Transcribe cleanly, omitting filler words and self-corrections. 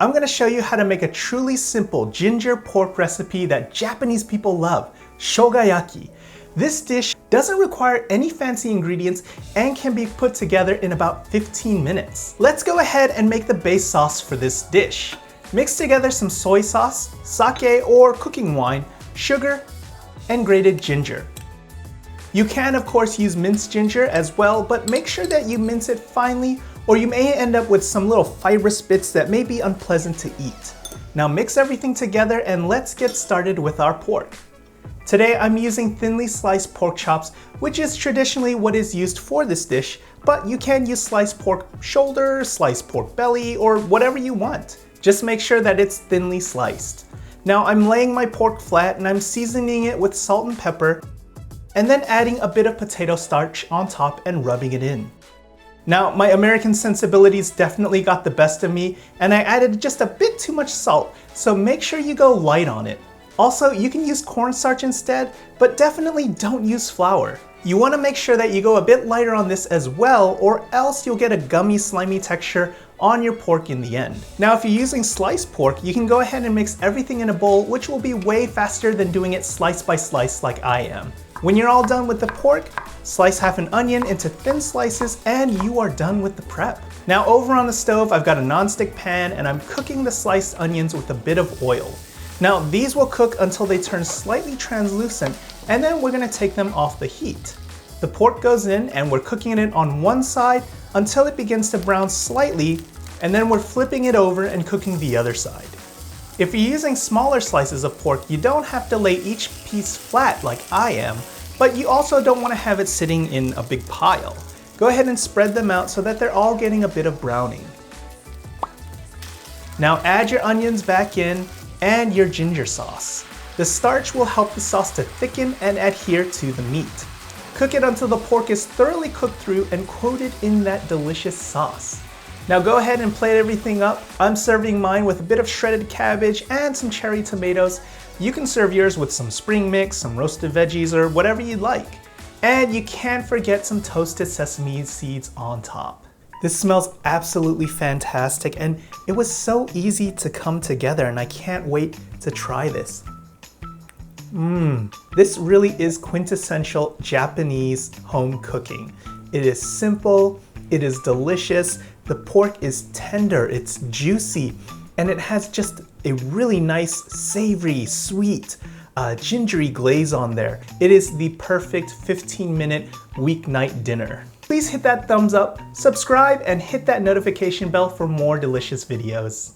I'm going to show you how to make a truly simple ginger pork recipe that Japanese people love, shogayaki. This dish doesn't require any fancy ingredients and can be put together in about 15 minutes. Let's go ahead and make the base sauce for this dish. Mix together some soy sauce, sake or cooking wine, sugar, and grated ginger. You can of course use minced ginger as well, but make sure that you mince it finely or you may end up with some little fibrous bits that may be unpleasant to eat. Now mix everything together and let's get started with our pork. Today I'm using thinly sliced pork chops, which is traditionally what is used for this dish, but you can use sliced pork shoulder, sliced pork belly, or whatever you want. Just make sure that it's thinly sliced. Now I'm laying my pork flat and I'm seasoning it with salt and pepper, and then adding a bit of potato starch on top and rubbing it in. Now my American sensibilities definitely got the best of me, and I added just a bit too much salt, so make sure you go light on it. Also, you can use cornstarch instead, but definitely don't use flour. You want to make sure that you go a bit lighter on this as well, or else you'll get a gummy, slimy texture on your pork in the end. Now, if you're using sliced pork, you can go ahead and mix everything in a bowl, which will be way faster than doing it slice by slice like I am. When you're all done with the pork, slice half an onion into thin slices and you are done with the prep. Now over on the stove, I've got a non-stick pan and I'm cooking the sliced onions with a bit of oil. Now these will cook until they turn slightly translucent, and then we're gonna take them off the heat. The pork goes in and we're cooking it on one side until it begins to brown slightly, and then we're flipping it over and cooking the other side. If you're using smaller slices of pork, you don't have to lay each piece flat like I am, but you also don't want to have it sitting in a big pile. Go ahead and spread them out so that they're all getting a bit of browning. Now add your onions back in and your ginger sauce. The starch will help the sauce to thicken and adhere to the meat. Cook it until the pork is thoroughly cooked through and coated in that delicious sauce. Now go ahead and plate everything up. I'm serving mine with a bit of shredded cabbage and some cherry tomatoes. You can serve yours with some spring mix, some roasted veggies, or whatever you'd like. And you can't forget some toasted sesame seeds on top. This smells absolutely fantastic, and it was so easy to come together, and I can't wait to try this. This really is quintessential Japanese home cooking. It is simple, it is delicious, the pork is tender, it's juicy, and it has just a really nice, savory, sweet, gingery glaze on there. It is the perfect 15-minute weeknight dinner. Please hit that thumbs up, subscribe, and hit that notification bell for more delicious videos.